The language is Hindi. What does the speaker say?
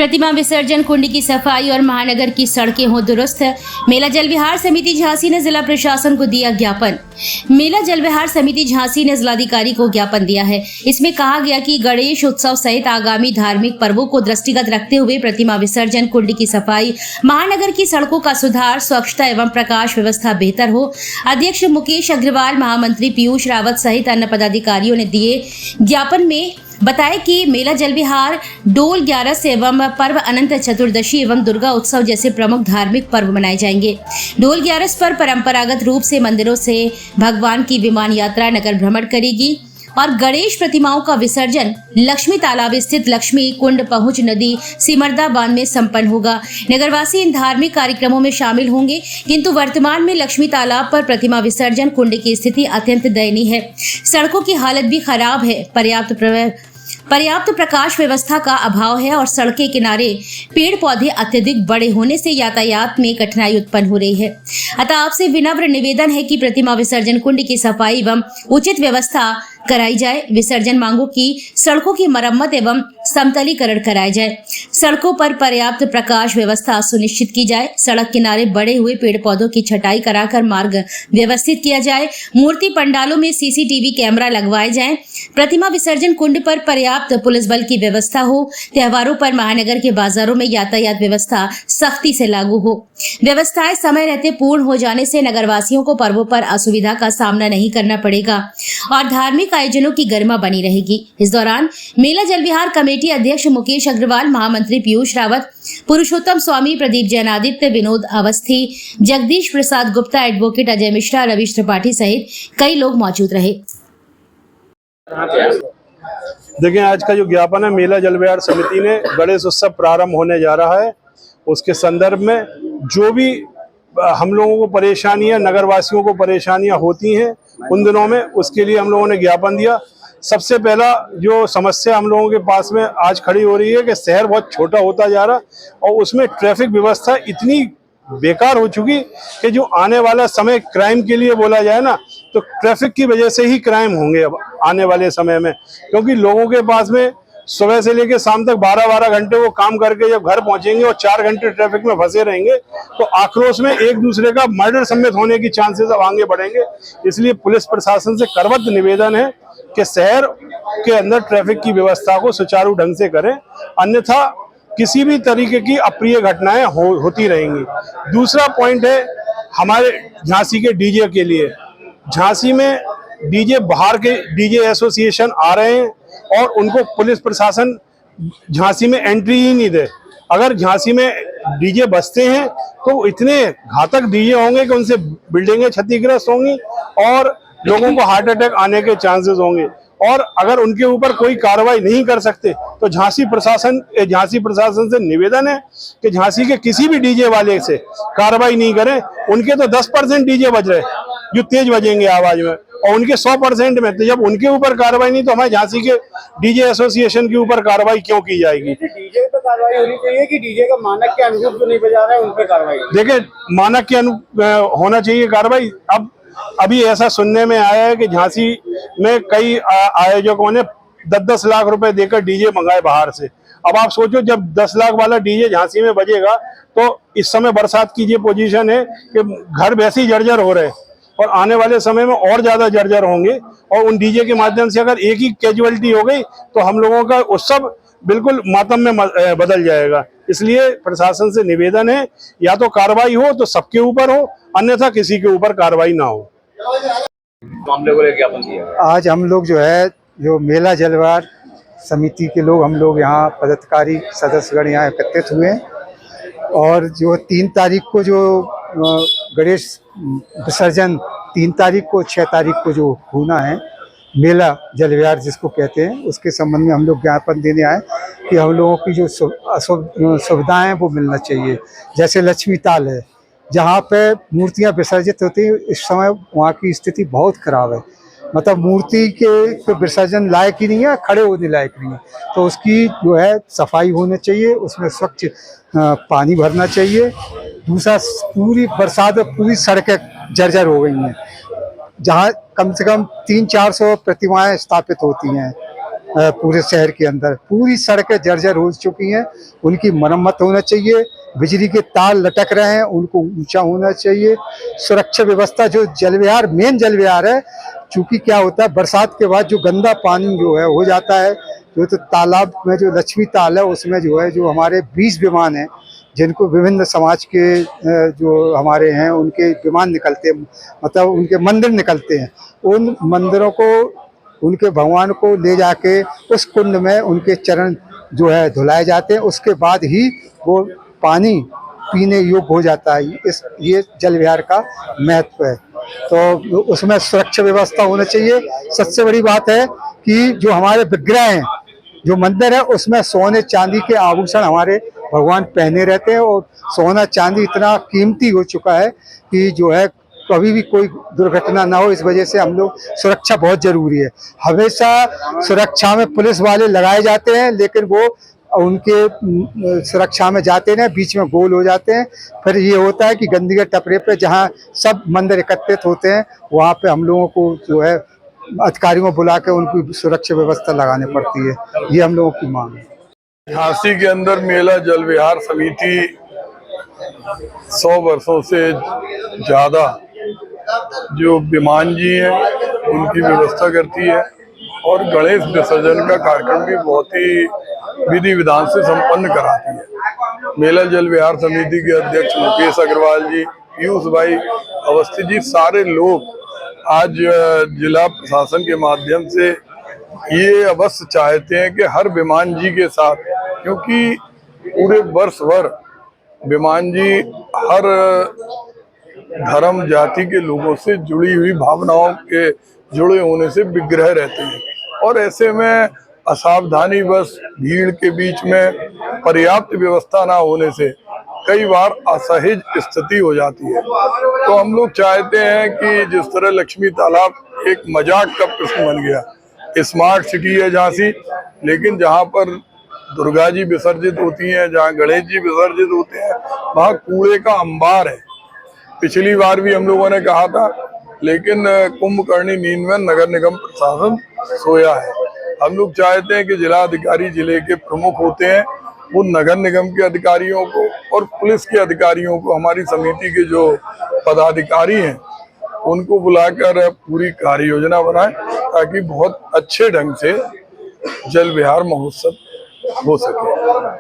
प्रतिमा विसर्जन कुंड की सफाई और महानगर की सड़कें हों दुरुस्त। मेला जल विहार समिति झांसी ने जिला प्रशासन को दिया ज्ञापन। मेला जल विहार समिति झांसी ने जिलाधिकारी को ज्ञापन दिया है। इसमें कहा गया कि गणेश उत्सव सहित आगामी धार्मिक पर्वों को दृष्टिगत रखते हुए प्रतिमा विसर्जन कुंड की सफाई, महानगर की सड़कों का सुधार, स्वच्छता एवं प्रकाश व्यवस्था बेहतर हो। अध्यक्ष मुकेश अग्रवाल, महामंत्री पीयूष रावत सहित अन्य पदाधिकारियों ने दिए ज्ञापन में बताया कि मेला जल विहार डोल 11 एवं पर्व अनंत चतुर्दशी एवं दुर्गा उत्सव जैसे प्रमुख धार्मिक पर्व मनाए जाएंगे। डोल 11 पर परंपरागत रूप से मंदिरों से भगवान की विमान यात्रा नगर भ्रमण करेगी और गणेश प्रतिमाओं का विसर्जन लक्ष्मी तालाब स्थित लक्ष्मी कुंड पहुंच नदी सिमरदा बांध में संपन्न होगा। नगरवासी इन धार्मिक कार्यक्रमों में शामिल होंगे, किंतु वर्तमान में लक्ष्मी तालाब पर प्रतिमा विसर्जन कुंड की स्थिति अत्यंत दयनीय है। सड़कों की हालत भी खराब है, पर्याप्त प्रकाश व्यवस्था का अभाव है और सड़क के किनारे पेड़ पौधे अत्यधिक बड़े होने से यातायात में कठिनाई उत्पन्न हो रही है। अतः आपसे विनम्र निवेदन है कि प्रतिमा विसर्जन कुंड की सफाई एवं उचित व्यवस्था कराई जाए। विसर्जन मांगों की सड़कों की मरम्मत एवं समतलीकरण कराया जाए। सड़कों पर पर्याप्त प्रकाश व्यवस्था सुनिश्चित की जाए। सड़क किनारे बड़े हुए पेड़ पौधों की छटाई कराकर मार्ग व्यवस्थित किया जाए। मूर्ति पंडालों में सीसीटीवी कैमरा लगवाए जाएं। प्रतिमा विसर्जन कुंड पर पर्याप्त पुलिस बल की व्यवस्था हो। त्योहारों पर महानगर के बाजारों में यातायात व्यवस्था सख्ती से लागू हो। व्यवस्थाएं समय रहते पूर्ण हो जाने से नगरवासियों को पर्वों पर असुविधा का सामना नहीं करना पड़ेगा और धार्मिक आयोजनों की गरिमा बनी रहेगी। इस दौरान मेला जल विहार कमेटी अध्यक्ष मुकेश अग्रवाल, महामंत्री पीयूष रावत, पुरुषोत्तम स्वामी, प्रदीप जैनादित्य, विनोद अवस्थी, जगदीश प्रसाद गुप्ता, एडवोकेट अजय मिश्रा, रवीश त्रिपाठी सहित कई लोग मौजूद रहे। देखिए, आज का जो ज्ञापन है, मेला जल विहार समिति ने गणेश उत्सव प्रारंभ होने जा रहा है, उसके संदर्भ में जो भी हम लोगों को परेशानियां, नगरवासियों को परेशानियां होती हैं उन दिनों में, उसके लिए हम लोगों ने ज्ञापन दिया। सबसे पहला जो समस्या हम लोगों के पास में आज खड़ी हो रही है कि शहर बहुत छोटा होता जा रहा और उसमें ट्रैफिक व्यवस्था इतनी बेकार हो चुकी कि जो आने वाला समय क्राइम के लिए बोला जाए ना, तो ट्रैफिक की वजह से ही क्राइम होंगे अब आने वाले समय में, क्योंकि लोगों के पास में सुबह से लेकर शाम तक 12-12 घंटे वो काम करके जब घर पहुंचेंगे और 4 घंटे ट्रैफिक में फंसे रहेंगे तो आक्रोश में एक दूसरे का मर्डर समेत होने की चांसेस अब आगे बढ़ेंगे। इसलिए पुलिस प्रशासन से करबद्ध निवेदन है कि शहर के अंदर ट्रैफिक की व्यवस्था को सुचारू ढंग से करें, अन्यथा किसी भी तरीके की अप्रिय घटनाएं होती रहेंगी। दूसरा पॉइंट है हमारे झांसी के डीजे के लिए। झांसी में डीजे, बाहर के डीजे एसोसिएशन आ रहे हैं और उनको पुलिस प्रशासन झांसी में एंट्री ही नहीं दे। अगर झांसी में डीजे बजते हैं तो इतने घातक डीजे होंगे कि उनसे बिल्डिंगें क्षतिग्रस्त होंगी और लोगों को हार्ट अटैक आने के चांसेस होंगे। और अगर उनके ऊपर कोई कार्रवाई नहीं कर सकते तो झांसी प्रशासन से निवेदन है कि झांसी के किसी भी डीजे वाले से कार्रवाई नहीं करें। उनके तो 10% डीजे बज रहे जो तेज बजेंगे आवाज में, और उनके 100% में, तो जब उनके ऊपर कार्रवाई नहीं तो हमारे झांसी के डीजे एसोसिएशन के ऊपर कार्रवाई क्यों की जाएगी? डीजे पे कार्रवाई होनी चाहिए कि डीजे का मानक के अनुरूप जो नहीं बजा रहा है उन पे कार्रवाई? देखिए, मानक के अनुरूप होना चाहिए कार्रवाई। अब अभी ऐसा सुनने में आया है कि झांसी में कई आयोजकों ने 10-10 लाख रुपए देकर डीजे मंगाए बाहर से। अब आप सोचो, जब 10 लाख वाला डीजे झांसी में बजेगा तो इस समय बरसात की ये पोजीशन है कि घर वैसे ही जर्जर हो रहे हैं और आने वाले समय में और ज्यादा जर्जर होंगे और उन डीजे के माध्यम से अगर एक ही कैजुअलिटी हो गई तो हम लोगों का उत्सव बिल्कुल मातम में बदल जाएगा। इसलिए प्रशासन से निवेदन है, या तो कार्रवाई हो तो सबके ऊपर हो, अन्यथा किसी के ऊपर कार्रवाई ना हो। मामले को लेकर ज्ञापन दिया। आज हम लोग जो है, जो मेला जल विहार समिति के लोग, हम लोग यहाँ पदाधिकारी सदस्यगण यहाँ एकत्रित हुए हैं और जो 3 तारीख को जो गणेश विसर्जन 3 तारीख को 6 तारीख को जो होना है मेला जल विहार जिसको कहते हैं, उसके संबंध में हम लोग ज्ञापन देने आए कि हम लोगों की जो सुविधाएं हैं वो मिलना चाहिए। जैसे लक्ष्मी ताल है जहाँ पे मूर्तियां विसर्जित होती हैं, इस समय वहाँ की स्थिति बहुत खराब है। मतलब मूर्ति के विसर्जन लायक ही नहीं है, खड़े होने लायक नहीं है। तो उसकी जो है सफाई होनी चाहिए, उसमें स्वच्छ पानी भरना चाहिए। दूसरा, पूरी बरसात में पूरी सड़कें जर्जर हो गई हैं, जहाँ कम से कम 300-400 प्रतिमाएं स्थापित होती हैं पूरे शहर के अंदर पूरी सड़कें जर्जर हो चुकी हैं, उनकी मरम्मत होना चाहिए। बिजली के तार लटक रहे हैं, उनको ऊंचा होना चाहिए। सुरक्षा व्यवस्था, जो जल विहार मेन जल विहार है, चूंकि क्या होता है बरसात के बाद जो गंदा पानी जो है हो जाता है, जो तो तालाब में जो लक्ष्मी ताल है उसमें जो है जो हमारे 20 विमान हैं जिनको विभिन्न समाज के जो हमारे हैं उनके विमान निकलते हैं, मतलब उनके मंदिर निकलते हैं। उन मंदिरों को, उनके भगवान को ले जाके उस कुंड में उनके चरण जो है धुलाए जाते हैं, उसके बाद ही वो पानी पीने योग्य हो जाता है। ये जल विहार का महत्व है। तो उसमें सुरक्षा व्यवस्था होना चाहिए। सबसे बड़ी बात है कि जो हमारे विग्रह हैं, जो मंदिर है, उसमें सोने चांदी के आभूषण हमारे भगवान पहने रहते हैं, और सोना चांदी इतना कीमती हो चुका है कि जो है कभी भी कोई दुर्घटना ना हो, इस वजह से हम लोग सुरक्षा बहुत जरूरी है। हमेशा सुरक्षा में पुलिस वाले लगाए जाते हैं, लेकिन वो उनके सुरक्षा में जाते हैं, बीच में गोल हो जाते हैं। फिर ये होता है कि गंदगी के टपरे पे जहाँ सब मंदिर एकत्रित होते हैं, वहाँ पे हम लोगों को जो है अधिकारियों को बुला के उनकी सुरक्षा व्यवस्था लगानी पड़ती है। ये हम लोगों की मांग है। झांसी के अंदर मेला जल विहार समिति 100 वर्षों से ज्यादा जो विमान जी हैं उनकी व्यवस्था करती है, और गणेश विसर्जन का कार्यक्रम भी बहुत ही विधि विधान से संपन्न कराती है। मेला जल विहार समिति के अध्यक्ष मुकेश अग्रवाल जी, पीयूष भाई अवस्थी जी, सारे लोग आज जिला प्रशासन के माध्यम से ये अवश्य चाहते हैं कि हर विमान जी के साथ, क्योंकि पूरे वर्ष भर विमान जी हर धर्म जाति के लोगों से जुड़ी हुई भावनाओं के जुड़े होने से विग्रह रहते हैं, और ऐसे में असावधानी बस भीड़ के बीच में पर्याप्त व्यवस्था ना होने से कई बार असहज स्थिति हो जाती है। तो हम लोग चाहते हैं कि जिस तरह लक्ष्मी तालाब एक मजाक का प्रश्न बन गया, स्मार्ट सिटी है झांसी, लेकिन जहाँ पर दुर्गा जी विसर्जित होती हैं, जहाँ गणेश जी विसर्जित होते हैं, वहाँ कूड़े का अंबार है। पिछली बार भी हम लोगों ने कहा था, लेकिन कुंभकर्णी नींद में नगर निगम प्रशासन सोया है। हम लोग चाहते हैं कि जिला अधिकारी जिले के प्रमुख होते हैं, वो नगर निगम के अधिकारियों को और पुलिस के अधिकारियों को, हमारी समिति के जो पदाधिकारी हैं उनको बुलाकर पूरी कार्य योजना बनाएं, ताकि बहुत अच्छे ढंग से जल विहार महोत्सव हो सके।